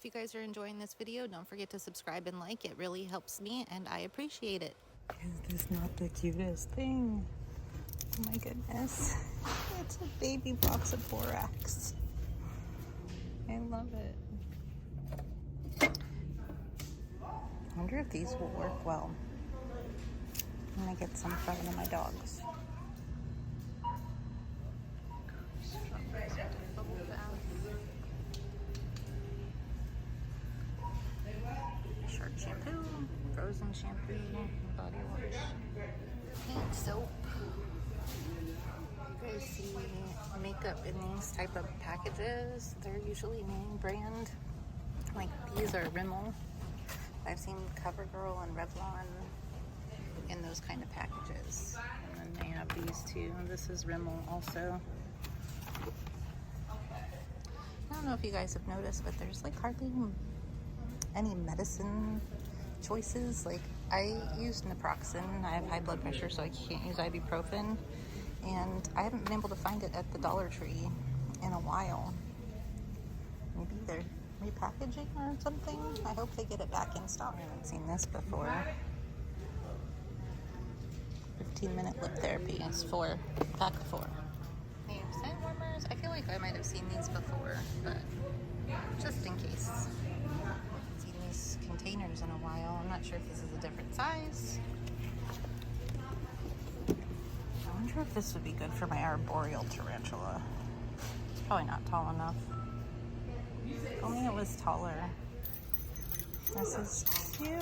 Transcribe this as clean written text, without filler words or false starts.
you guys are enjoying this video, don't forget to subscribe and like. It really helps me and I appreciate it. Is this not the cutest thing? Oh my goodness. It's a baby box of borax. I love it. I wonder if these will work well. I'm gonna get some for one of my dogs. Shark shampoo, frozen shampoo, body wash, and soap. You guys see makeup in these type of packages? They're usually name brand. Like these are Rimmel. I've seen CoverGirl and Revlon in those kind of packages. And then they have these too. This is Rimmel also. I don't know if you guys have noticed, but there's like hardly any medicine choices. Like I use naproxen. I have high blood pressure, so I can't use ibuprofen. And I haven't been able to find it at the Dollar Tree in a while. Maybe they're repackaging or something. I hope they get it back in stock. I haven't seen this before. 15-minute lip therapy is for pack of 4. Hey, scent warmers. I feel like I might have seen these before, but just in case. I haven't seen these containers in a while. I'm not sure if this is a different size. I wonder if this would be good for my arboreal tarantula. It's probably not tall enough. If only it was taller. This is cute.